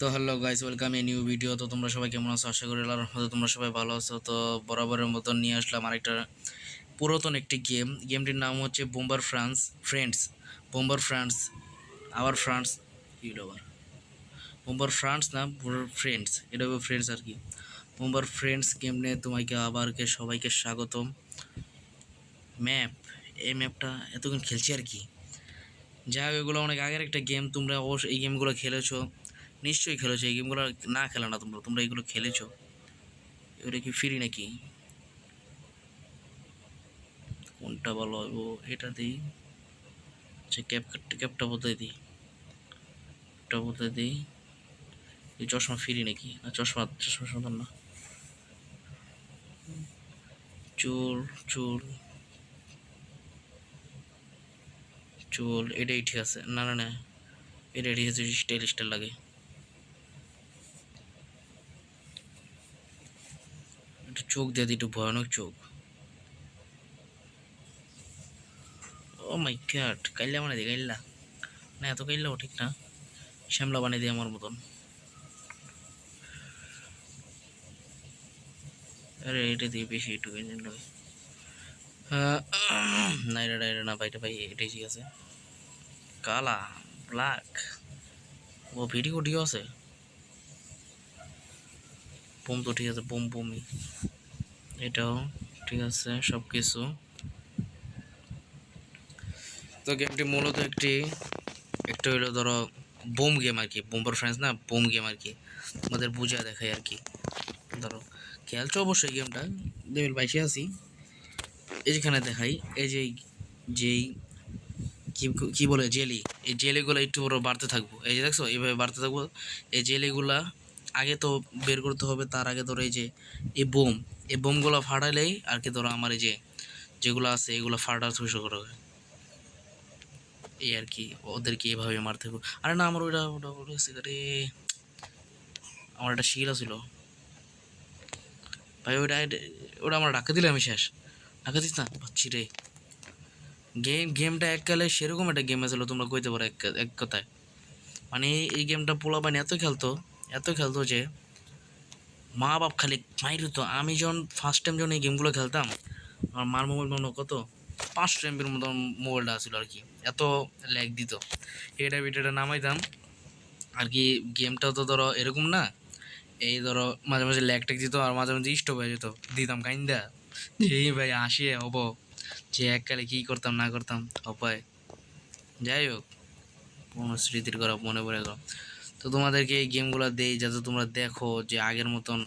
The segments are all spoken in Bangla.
তো hello guys, welcome a new video. তো তোমরা সবাই কেমন আছো? আশা করি আল্লাহর রহমতে তোমরা সবাই ভালো আছো। তো বরাবরের মতন নিয়ে আসলাম আরেকটা পুরাতন একটি গেমটির নাম হচ্ছে বোম্বার ফ্রেন্ডস। বোম্বার ফ্রান্স, আবার ফ্রান্স, কি হলো আবার বোম্বার ফ্রান্স না ফ্রেন্ডস, এটা হবে ফ্রেন্ডস আর কি। বোম্বার ফ্রেন্ডস গেম নিয়ে তোমাকে আবারকে সবাইকে স্বাগতম। ম্যাপ, এই ম্যাপটা এতক্ষণ খেলছি আর কি। যাই হোক, এগুলো অনেক আগের একটা গেম, তোমরা অবশ্যই এই গেমগুলো খেলেছো, নিশ্চয়ই খেলেছো। এই গেমগুলো না খেলে না, তোমরা তোমরা এগুলো খেলেছো। এবারে কি ফ্রি নাকি? কোনটা ভালো হইব? এটা দিই, আচ্ছা ক্যাপটা বলতে দিই, ক্যাপটা বলতে দিই। এই চশমা ফ্রি নাকি? না, চশমা চশমা সুন্দর না। চুল, চুল, চুল, এটাই ঠিক আছে। না না না, এটাই ঠিক আছে, স্টাইল স্টাইল লাগে। একটু চোখ দিয়ে দিই, একটু ভয়ানক চোখ। ও মাই গড, কাইল্লা বানিয়ে দিই, কাইল্লা না, এত কাইল্লাও ঠিক না। শ্যামলা বানিয়ে দিই আমার মতন। আরে এটা দিয়ে বেশি একটু লাগে। না, এটা না ভাই, এটা ভাই এটাই ঠিক আছে। কালা, ব্ল্যাক, ও ভিডিও টিও আছে। বোম তো ঠিক আছে, বোমই এটাও ঠিক আছে সব কিছু। তো গেমটি মূলত একটা হলো ধরো বোম গেম আর কি, বোম্বার ফ্রেন্ডস না, বোম গেম আর কি, আমাদের বুঝা দেখায় আর কি। ধরো খেলছো অবশ্যই গেমটা, লেভেল 22 আছি। এই যেখানে দেখাই, এই যে যেই কি কি বলে জেলি, এই জেলিগুলো একটু বড় বাড়তে থাকবো। এই যে দেখছো, এইভাবে বাড়তে থাকবো। এই জেলিগুলা আগে তো বের করতে হবে, তার আগে ধরো এই যে এই বোম, এই বোমগুলো ফাটাইলেই আর কি ধরো আমার এই যে যেগুলো আছে এগুলো ফাটার ধ্বংস করা হবে। এই আর কি, ওদেরকে এভাবে মারতে হবে। আরে না, আমার ওইটা ওটা ওটা রে, আমার একটা শিলা ছিল ভাই, ওটা আমার ঢাকা দিলে আমি শেষ। ঢাকা দিস না পাচ্ছি রে। গেমটা এককালে সেরকম একটা গেম আছিল, তোমরা কইতে পারো এক কথায়। মানে এই গেমটা পোলাপান এত খেলতো যে মা বাপ খালি মাইর হতো। আমি যখন ফার্স্ট টাইম যখন এই গেমগুলো খেলতাম, আমার মার মোবাইল মনে কত 500 MB মতন মোবাইলটা ছিল আর কি, এত ল্যাগ দিত। এটা ভিডিওটা নামাইতাম আর কি। গেমটা তো ধরো এরকম না, এই ধরো মাঝে মাঝে ল্যাগ ট্যাগ দিত, আর মাঝে মাঝে স্টপ হয়ে যেত, দিতাম কাইন্দা যে এই ভাই আসিয়ে হব, যে এককালে কী করতাম না করতাম অপায়। যাই হোক, কোনো স্মৃতির কথা মনে পড়ে গেল। তো তোমাদেরকে এই গেমগুলো দেই যাতে তোমরা দেখো যে আগের মতন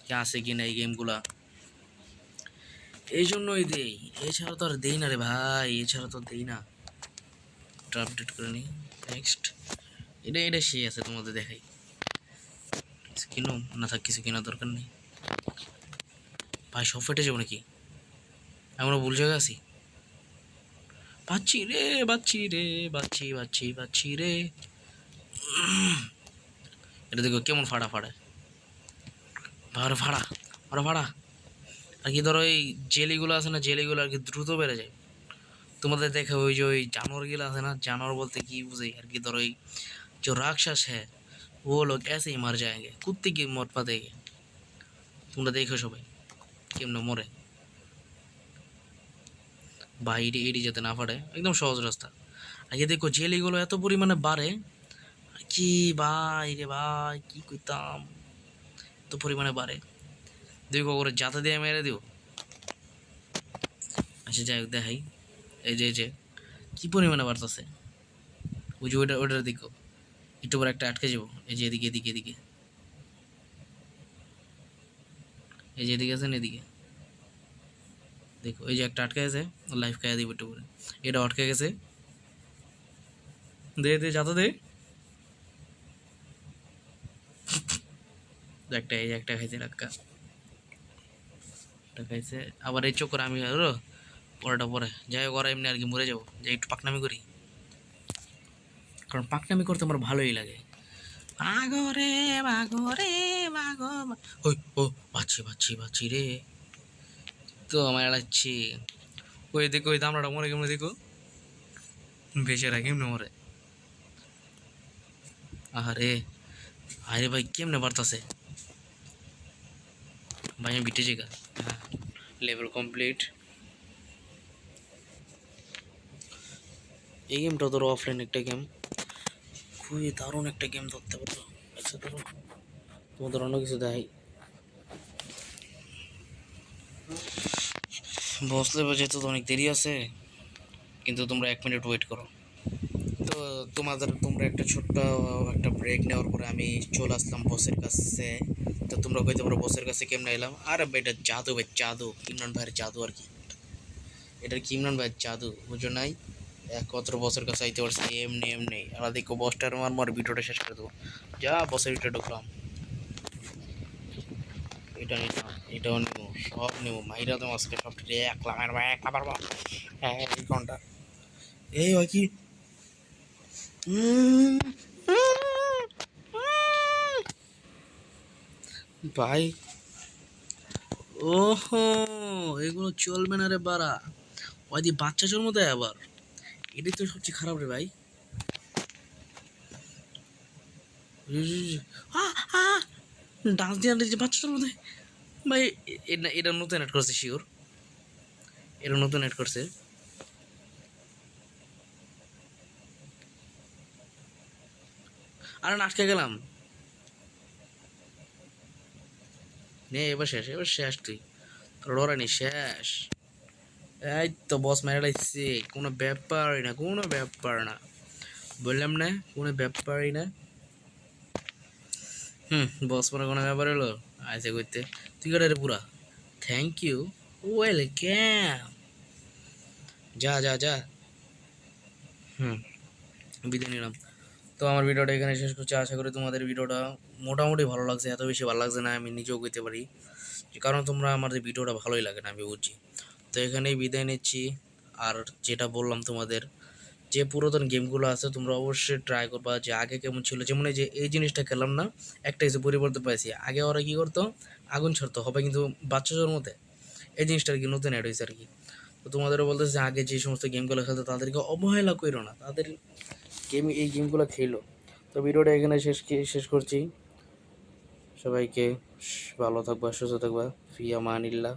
কি আছে কি না এই গেমগুলা, এই জন্যই দেই। এছাড়া তো আর দেই না রে ভাই, এছাড়া তো দেই না। একটু আপডেট করে নিই। নেক্সট, এটা সেই আছে, তোমাদের দেখাই। কিনো না, থাক কিছু কেনার দরকার নেই ভাই, সব ফেটে যাবো নাকি? আমরা ভুল জায়গায় আছি। বাচ্চি রে, বাচ্চি রে, বাচ্চি রে। এটা দেখো কেমন ফাড়া ফাড়ায়, ভাড়া ফাড়া, ভাড়া ফাড়া আর কি। ধরো এই জেলিগুলো আছে না, জেলিগুলো আর কি দ্রুত বেড়ে যায়। তোমাদের দেখে ওই যে ওই জানোয়ারগুলো আছে না, জানোয়ার বলতে কি বুঝাই আর কি। ধরো এই जो राक्षस है वो लोग ऐसे ही मर जाएंगे, कुत्ते की मौत पातेंगे। তোমরা দেখো সবাই কেমনে মরে ভাই। এটি যাতে না পারে, একদম সহজ রাস্তা। আগে দেখো জেলিগুলো এত পরিমাণে বাড়ে কি ভাই রে ভাই, কি কইতাম, এত পরিমাণে বাড়ে। দেখো করে যাতে দিয়ে মেরে দিও। আচ্ছা যাই হোক, দেখাই। এই যে কি পরিমাণে বাড়তেছে, ওই যে ওইটার দেখো, একটু পরে একটা আটকে যাবো। এই যে এদিকে এই যে এদিকে আছেন, এদিকে দেখো, এই যে একটা আটকে গেছে, লাইফ খাইয়া দিব একটু করে। এটা আটকে গেছে, দে যাতে দে। একটা এই যে একটা খাইছে টাক্কা, একটা খাইছে আবার। এই চক্কর আমি আরো পরেটা পরে যাই হোক, ওরা এমনি আর কি মরে যাবো, যে একটু পাকনামি করি, কারণ পাকনামি করতে আমার ভালোই লাগে। মাগরে মাগরে মাগ, ওই ও বাচ্চি রে। তো আমার এড়াচ্ছি। ওই দেখো, ওই দামড়াটা মরে কেমন দেখো, ভেসে রাখি কেমনে মরে। আহারে, আরে ভাই কেমনে বাড়তাছে ভাই, আমি বিটে জায়গা। হ্যাঁ, লেভেল কমপ্লিট। এই গেমটা ধরো অফলাইন একটা গেম, খুবই দারুণ একটা গেম ধরতে পারো। আচ্ছা ধরো তোমাদের অন্য কিছু দেয়, বস লেভেল যেতে তো অনেক দেরি আছে, কিন্তু তোমরা 1 মিনিট ওয়েট করো। তো তোমরা একটা ছোট্ট একটা ব্রেক নেওয়ার পরে আমি চলে আসলাম বসের কাছে। তো তোমরা কইতে পারো বসের কাছে কেমনে এলাম? আরে ভাই এটা জাদু ভাই, জাদু, ইমরান ভাইয়ের জাদু আর কি। এটা কি ইমরান ভাইয়ের জাদু বুঝো নাই? একমাত্র বসের কাছে আইতে পারছি এমনি এমনি। আর দেখো বসটার মার ভিডিওটা শেষ করে দেবো। যা বসের ভিতরে ঢুকলাম, এটা নিলাম, এটাও নেবো, সব নেবো, মাইরা তো আজকে সব 1 লাখ মারবো, 1 লাখ মারবো। হ্যাঁ এই ঘন্টা এই হয় কি? ভাই ওহো, এগুলো চলবে না রে বাড়া, ওই দিয়ে বাচ্চা জন্ম দেয় আবার, এটাই তো সবচেয়ে খারাপ রে ভাই। ডান্স দিয়ে আনলে যে বাচ্চা জন্ম দেয় ভাই, এটা এটা নতুন অ্যাড করছে শিওর, এটা নতুন অ্যাড করছে। আরে না, আটকে গেলাম। নে এবার শেষ, এবার শেষ তুই, লড়ানি শেষ। এই তো বস মেরে লাইছে, কোনো ব্যাপারই না, কোনো ব্যাপার না, বললাম না কোনো ব্যাপারই না। বস মনে কোনো ব্যাপার হলো, আইসে করতে, তুই করে রে পুরা। থ্যাংক ইউ, ওয়েলকাম, যা যা যা। হুম, বিদায় নিলাম। তো আমার ভিডিওটা এখানে শেষ করছি, আশা করি তোমাদের ভিডিওটা মোটামুটি ভালো লাগছে, এত বেশি ভালো লাগছে না আমি নিজেও কইতে পারি, কারণ তোমরা আমাদের ভিডিওটা ভালোই লাগে না আমি বুঝছি। তো এখানেই বিদায় নিচ্ছি। আর যেটা বললাম তোমাদের, যে পুরাতন গেমগুলো আছে তোমরা অবশ্যই ট্রাই করবা, যে আগে কেমন ছিল, যেমন এই যে এই জিনিসটা খেললাম না, একটা কিছু পরিবর্তন পাইছি। আগে ওরা কী করতো, আগুন ছাড়তো হবে কিন্তু বাচ্চা জন্মতে, এই জিনিসটা আর কি নতুন অ্যাড হয়েছে আর কি। তো তোমাদেরও বলতেছে যে আগে যে সমস্ত গেমগুলো খেলতো তাদেরকে অবহেলা করো না, তাদের গেম এই গেমগুলো খেলো। তো ভিডিওটা এখানে শেষ করছি। সবাইকে ভালো থাকবা, সুস্থ থাকবা, ফি আমানিল্লাহ।